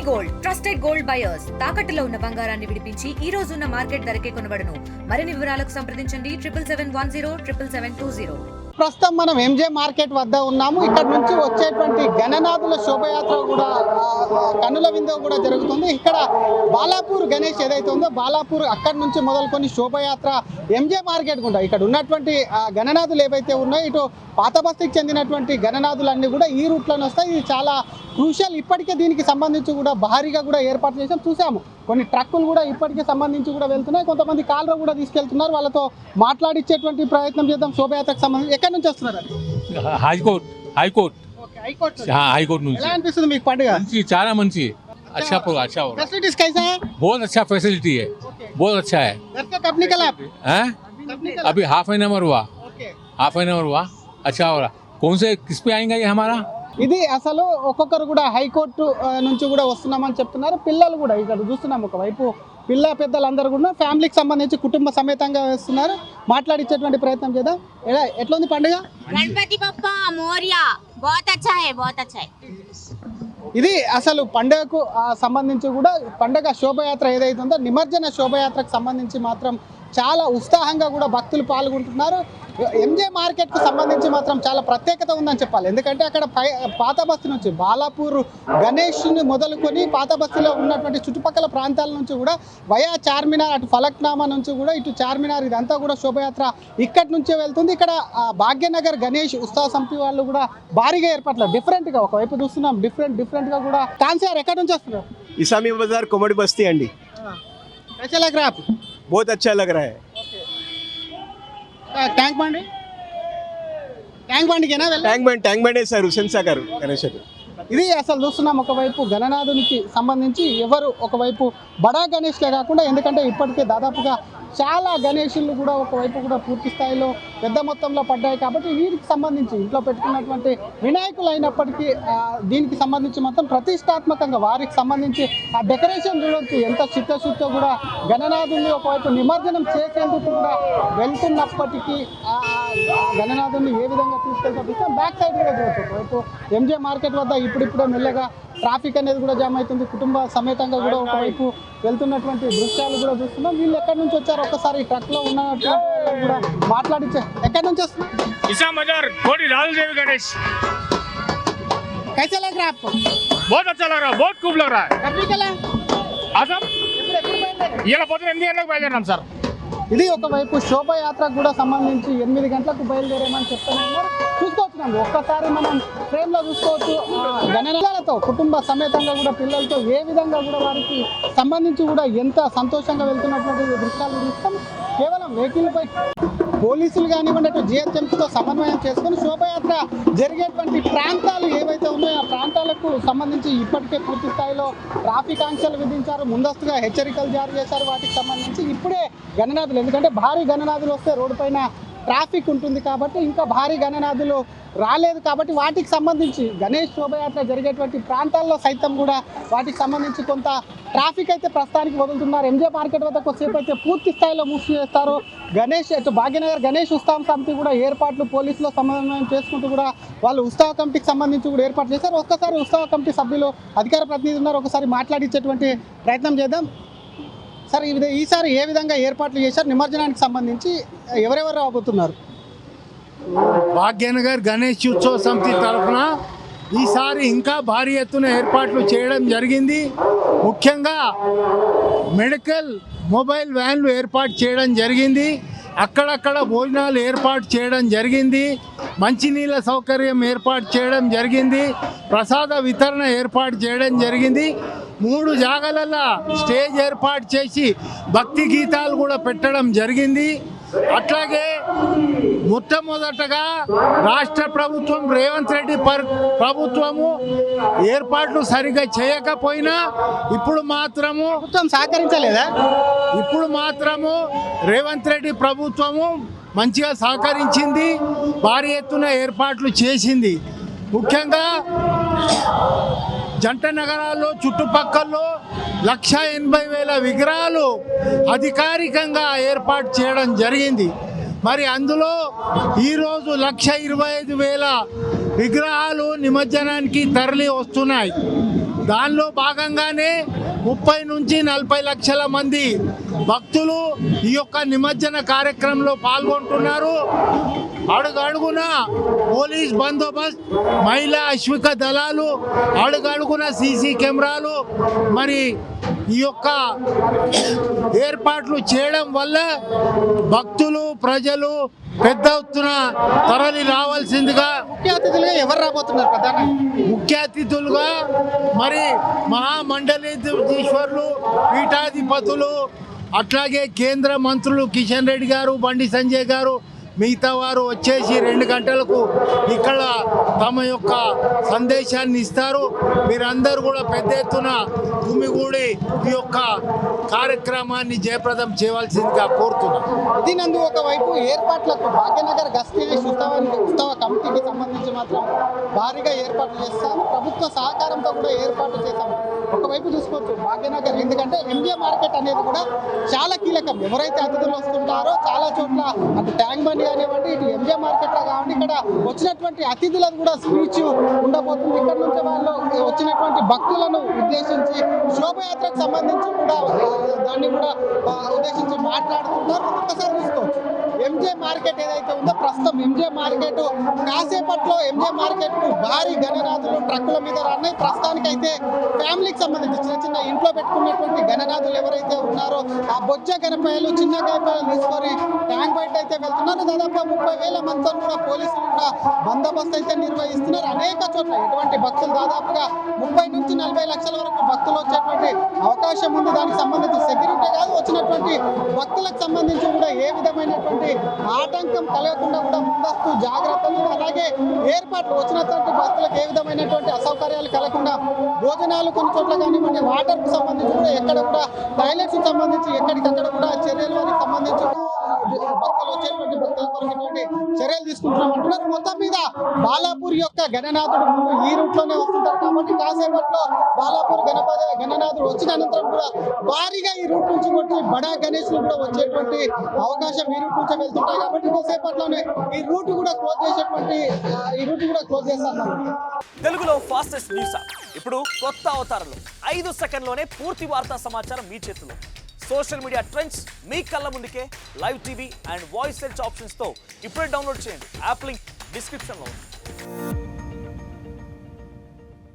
Gold trusted gold buyers తాకట్టులో ఉన్న బంగారాన్ని విడిపించి ఈ రోజు ఉన్న మార్కెట్ ధరకే కొనబడును. మరిన్ని వివరాలకు సంప్రదించండి 77107720. ప్రస్తుతం మనం ఎంజే మార్కెట్ వద్ద ఉన్నాము. ఇక్కడ నుంచి వచ్చేటువంటి గణనాథుల శోభయాత్ర కూడా కన్నుల విందు కూడా జరుగుతుంది. ఇక్కడ బాలాపూర్ గణేష్ ఏదైతే ఉందో బాలాపూర్ అక్కడి నుంచి మొదలుకొని శోభయాత్ర ఎంజే మార్కెట్ కూడా ఇక్కడ ఉన్నటువంటి గణనాథులు ఏవైతే ఉన్నాయో ఇటు పాత బస్తీకి చెందినటువంటి గణనాథులన్నీ కూడా ఈ రూట్లోనే వస్తాయి. ఇది చాలా క్రూషియల్. ఇప్పటికే దీనికి సంబంధించి కూడా భారీగా కూడా ఏర్పాటు చేసాం. చూసాము కొన్ని ట్రక్కులు కూడా ఇప్పటికే సంబంధించి కూడా వెళ్తున్నాయి. కొంతమంది కాలర్ కూడా తీసుకెళ్తున్నారు. వాళ్ళతో మాట్లాడించేటువంటి ప్రయత్నం చేద్దాం. శోభయాత్రకు సంబంధించి ఎక్కడి నుంచి వస్తున్నారు? హైకోర్టు నుంచి. ఎలా అనిపిస్తుంది మీకు పండుగ? చాలా మంచి अच्छा अच्छा हो फैसिलिटीज कैसा है? बहुत अच्छा फैसिलिटी है, बहुत अच्छा है। घर का कब निकला आप? हैं? अभी हाफ एन आवर हुआ, अच्छा हो रहा। कौन से किस पे आएंगे ये हमारा? ఇది అసలు ఒక్కొక్కరు కూడా హైకోర్టు నుంచి కూడా వస్తున్నామని చెప్తున్నారు. పిల్లలు కూడా ఇక్కడ చూస్తున్నాం. ఒకవైపు పిల్ల పెద్దలందరూ కూడా ఫ్యామిలీకి సంబంధించి కుటుంబ సమేతంగా వేస్తున్నారు. మాట్లాడించేటువంటి ప్రయత్నం చేద్దాం. ఎట్లా ఉంది పండుగ? గణపతి బప్పా మోరియా बहुत अच्छा है, बहुत अच्छा है। ఇది అసలు పండుగకు సంబంధించి కూడా పండుగ శోభయాత్ర ఏదైతే ఉందో నిమజ్జన శోభయాత్రకు సంబంధించి మాత్రం చాలా ఉత్సాహంగా కూడా భక్తులు పాల్గొంటున్నారు. ఎంజే మార్కెట్కు సంబంధించి మాత్రం చాలా ప్రత్యేకత ఉందని చెప్పాలి. ఎందుకంటే అక్కడ పాత బస్తీ నుంచి బాలాపూర్ గణేష్ని మొదలుకొని పాత బస్తీలో ఉన్నటువంటి చుట్టుపక్కల ప్రాంతాల నుంచి కూడా వయా చార్మినార్ అటు ఫలక్నామా నుంచి కూడా ఇటు చార్మినార్ ఇదంతా కూడా శోభయాత్ర ఇక్కడి నుంచే వెళ్తుంది. ఇక్కడ భాగ్యనగర్ గణేష్ ఉత్సవ సమితి వాళ్ళు కూడా భారీగా ఏర్పాట్లు డిఫరెంట్గా ఒకవైపు చూస్తున్నాం. డిఫరెంట్గా కూడా కాన్సార్ ఎక్కడి నుంచి వస్తున్నారు? इसामी बाजार कोमड़ी बस्ती अंडी। कैसा लग रहा है आपको? बहुत अच्छा लग रहा है। ట్యాంక్ బండికేనా ట్యాంక్ బండ్ సార్ హుసేన్ సాగర్ గణేష్. ఇది అసలు చూస్తున్నాం. ఒకవైపు గణనాథునికి సంబంధించి ఎవరు ఒకవైపు బడా గణేష్లే కాకుండా ఎందుకంటే ఇప్పటికే దాదాపుగా చాలా గణేషులు కూడా ఒకవైపు కూడా పూర్తి స్థాయిలో పెద్ద మొత్తంలో పడ్డాయి. కాబట్టి వీరికి సంబంధించి ఇంట్లో పెట్టుకున్నటువంటి వినాయకులు అయినప్పటికీ దీనికి సంబంధించి మొత్తం ప్రతిష్టాత్మకంగా వారికి సంబంధించి ఆ డెకరేషన్ చూడవచ్చు. ఎంత చిత్తశుద్ధితో కూడా గణనాథుని ఒకవైపు నిమజ్జనం చేసేందుకు కూడా వెళ్తున్నప్పటికీ గణనాథుని ఏ విధంగా తీసుకెళ్తాం బ్యాక్ సైడ్ కూడా చూడవచ్చు. ఒకవైపు ఎంజే మార్కెట్ వద్ద ఇప్పుడిప్పుడే మెల్లగా ట్రాఫిక్ అనేది కూడా జామ్ అవుతుంది. కుటుంబ సమేతంగా కూడా ఒకవైపు వెళ్తున్నటువంటి దృశ్యాలు కూడా చూస్తున్నాం. వీళ్ళు ఎక్కడి నుంచి వచ్చారు ఒక్కసారి ట్రక్ లో ఉన్నటువంటి కూడా మాట్లాడించే ఎక్కడి నుంచి వస్తున్నారు? कैसा लग रहा है आपको? बहुत अच्छा लग रहा है, बहुत खूब लग रहा है। कब निकला? आसम ఇలా పొద్దున 8 గంటలకు బయలుదేరాం సార్. ఇది ఒకవైపు శోభయాత్రకు కూడా సంబంధించి 8 గంటలకు బయలుదేరామని చెప్తున్నారు. చూసుకోవచ్చు ఒక్కసారి మనం ఫ్రేమ్ లో చూసుకోవచ్చు. గణనాలతో కుటుంబ సమేతంగా కూడా పిల్లలతో ఏ విధంగా కూడా వారికి సంబంధించి కూడా ఎంత సంతోషంగా వెళ్తున్నటువంటి దృశ్యాలు చూస్తాం. కేవలం వెహికల్ పై పోలీసులు కానివ్వండి అటు జిహెచ్ఎంసీతో సమన్వయం చేసుకొని శోభయాత్ర జరిగేటువంటి ప్రాంతాలు ఏవైతే ఉన్నాయో ఆ ప్రాంతాలకు సంబంధించి ఇప్పటికే పూర్తి స్థాయిలో ట్రాఫిక్ ఆంక్షలు విధించారు. ముందస్తుగా హెచ్చరికలు జారీ చేశారు. వాటికి సంబంధించి ఇప్పుడే గణనాథులు ఎందుకంటే భారీ గణనాథులు వస్తే రోడ్డు పైన ట్రాఫిక్ ఉంటుంది కాబట్టి ఇంకా భారీ గణనాథులు రాలేదు కాబట్టి వాటికి సంబంధించి గణేష్ శోభయాత్ర జరిగేటువంటి ప్రాంతాల్లో సైతం కూడా వాటికి సంబంధించి కొంత ట్రాఫిక్ అయితే ప్రస్తుతానికి వదులుతున్నారు. ఎంజే మార్కెట్ వద్ద కొద్దిసేపు అయితే పూర్తి స్థాయిలో మూసి చేస్తారు. గణేష్ భాగ్యనగర్ గణేష్ ఉత్సవం సమితి కూడా ఏర్పాట్లు పోలీసులో సమన్వయం చేసుకుంటూ కూడా వాళ్ళు ఉత్సవ కమిటీకి సంబంధించి కూడా ఏర్పాటు చేశారు. ఒక్కసారి ఉత్సవ కమిటీ సభ్యులు అధికార ప్రతినిధి ఉన్నారు. ఒకసారి మాట్లాడించేటువంటి ప్రయత్నం చేద్దాం. సార్ ఈసారి ఏ విధంగా ఏర్పాట్లు చేశారు? నిమజ్జనానికి సంబంధించి ఎవరెవరు రాబోతున్నారు? భాగ్యనగర్ గణేష్ ఉత్సవ సమితి తరఫున ఈసారి ఇంకా భారీ ఎత్తున ఏర్పాట్లు చేయడం జరిగింది. ముఖ్యంగా మెడికల్ మొబైల్ వ్యాన్లు ఏర్పాటు చేయడం జరిగింది. అక్కడక్కడ భోజనాలు ఏర్పాటు చేయడం జరిగింది. మంచినీళ్ళ సౌకర్యం ఏర్పాటు చేయడం జరిగింది. ప్రసాద వితరణ ఏర్పాటు చేయడం జరిగింది. 3 జాగాలలో స్టేజ్ ఏర్పాటు చేసి భక్తి గీతాలు కూడా పెట్టడం జరిగింది. అట్లాగే మొట్టమొదటగా రాష్ట్ర ప్రభుత్వం రేవంత్ రెడ్డి ప్రభుత్వము ఏర్పాట్లు సరిగా చేయకపోయినా ఇప్పుడు మాత్రము సహకరించలేదా? ఇప్పుడు మాత్రము రేవంత్ రెడ్డి ప్రభుత్వము మంచిగా సహకరించింది. భారీ ఎత్తున ఏర్పాట్లు చేసింది. ముఖ్యంగా జంట నగరాల్లో చుట్టుపక్కల్లో 1,80,000 విగ్రహాలు అధికారికంగా ఏర్పాటు చేయడం జరిగింది. మరి అందులో ఈరోజు 1,25,000 విగ్రహాలు నిమజ్జనానికి తరలి వస్తున్నాయి. దానిలో భాగంగానే 30 నుంచి 40 లక్షల మంది భక్తులు ఈ యొక్క నిమజ్జన కార్యక్రమంలో పాల్గొంటున్నారు. అడుగడుగున పోలీస్ బందోబస్తు, మహిళా అశ్విక దళాలు, అడుగడుగున సీసీ కెమెరాలు, మరి ఈ యొక్క ఏర్పాట్లు చేయడం వల్ల భక్తులు ప్రజలు పెద్ద ఎత్తున తరలి రావాల్సిందిగా ముఖ్య అతిథులుగా ఎవరు రాబోతున్నారు ప్రధానంగా? ముఖ్య అతిథులుగా మరి మహామండలీశ్వరులు, పీఠాధిపతులు, అట్లాగే కేంద్ర మంత్రులు కిషన్ రెడ్డి గారు, బండి సంజయ్ గారు, మిగతా వారు వచ్చేసి 2 గంటలకు ఇక్కడ తమ యొక్క సందేశాన్ని ఇస్తారు. మీరందరూ కూడా పెద్ద ఎత్తున గుమిగూడి ఈ యొక్క కార్యక్రమాన్ని జయప్రదం చేయవలసిందిగా కోరుతున్నాం. దీనందు ఒకవైపు ఏర్పాట్లకు భాగ్యనగర్ గస్తీ ఉత్సవ కమిటీకి సంబంధించి మాత్రం భారీగా ఏర్పాట్లు చేస్తారు. ప్రభుత్వ సహకారంతో కూడా ఏర్పాట్లు చేశాము. ఒకవైపు చూసుకోవచ్చు భాగ్యనగర్, ఎందుకంటే ఎంజే మార్కెట్ అనేది కూడా చాలా కీలకం. ఎవరైతే అతిథులు వస్తుంటారో చాలా చోట్ల అటు ట్యాంక్ బండి కానివ్వండి, ఇటు ఎంజే మార్కెట్లో కావండి, ఇక్కడ వచ్చినటువంటి అతిథులకు కూడా స్పీచ్ ఉండబోతుంది. ఇక్కడ నుంచి వాళ్ళు వచ్చినటువంటి భక్తులను ఉద్దేశించి శోభయాత్రకు సంబంధించి కూడా దాన్ని కూడా ఉద్దేశించి మాట్లాడుతున్నారు. ఒక్కసారి చూసుకోవచ్చు ఎంజే మార్కెట్ ఏదైతే ఉందో ప్రస్తుతం ఎంజే మార్కెట్ కాసేపట్లో ఎంజే మార్కెట్ కు భారీ గణనాథులు ట్రక్కుల మీద రాన్నాయి. ప్రస్తుతానికైతే ఫ్యామిలీకి సంబంధించి చిన్న చిన్న ఇంట్లో పెట్టుకున్నటువంటి గణనాథులు ఎవరైతే ఉన్నారో ఆ బొజ్జ గణపాయలు, చిన్న గణపాయలు తీసుకొని ట్యాంక్ బయట అయితే వెళ్తున్నారు. దాదాపు 30,000 మందితో కూడా పోలీసులు కూడా బందోబస్తు అయితే నిర్వహిస్తున్నారు. అనేక చోట్ల ఎటువంటి భక్తులు దాదాపుగా 30 నుంచి 40 లక్షల వరకు భక్తులు వచ్చేటువంటి అవకాశం ఉంది. దానికి సంబంధించి సెక్యూరిటీ కాదు, వచ్చినటువంటి భక్తులకు సంబంధించి కూడా ఏ విధమైనటువంటి ఆటంకం కలగకుండా కూడా ముందస్తు జాగ్రత్తలు, అలాగే ఏర్పాట్లు, వచ్చినటువంటి భక్తులకు ఏ విధమైనటువంటి అసౌకర్యాలు కలగకుండా భోజనాలు కొన్ని చోట్ల కానివ్వండి, వాటర్ కు సంబంధించి కూడా ఎక్కడ కూడా టాయిలెట్స్ సంబంధించి ఎక్కడికక్కడ కూడా చర్యలు వారికి సంబంధించి భక్తులు వచ్చేటువంటి భక్తుల కొరకు చర్యలు తీసుకుంటున్నాం అంటున్నారు. మొత్తం మీద బాలాపూర్ యొక్క గణనాథుడు ముందు ఈ రూట్ లోనే వస్తుంటారు కాబట్టి కాసేపట్లో బాలాపూర్ గణనాథుడు వచ్చిన అనంతరం కూడా భారీగా ఈ రూట్ నుంచి వచ్చి బడా గణేష్లు కూడా వచ్చేటువంటి అవకాశం ఈ రూట్ నుంచి వెళ్తుంటాయి కాబట్టి కాసేపట్లోనే ఈ రూట్ కూడా క్లోజ్ చేస్తారు. తెలుగులో ఫాస్టెస్ట్ న్యూస్ యాప్ ఇప్పుడు కొత్త అవతారంలో 5 సెకండ్లోనే పూర్తి వార్తా సమాచారం మీ చేతిలో. సోషల్ మీడియా ట్రెండ్స్ మీ కళ్ళ ముందుకే live TV and voice search ఆప్షన్స్తో ఇప్పుడే డౌన్లోడ్ చేయండి. యాప్ లింక్ డిస్క్రిప్షన్లో ఉంది.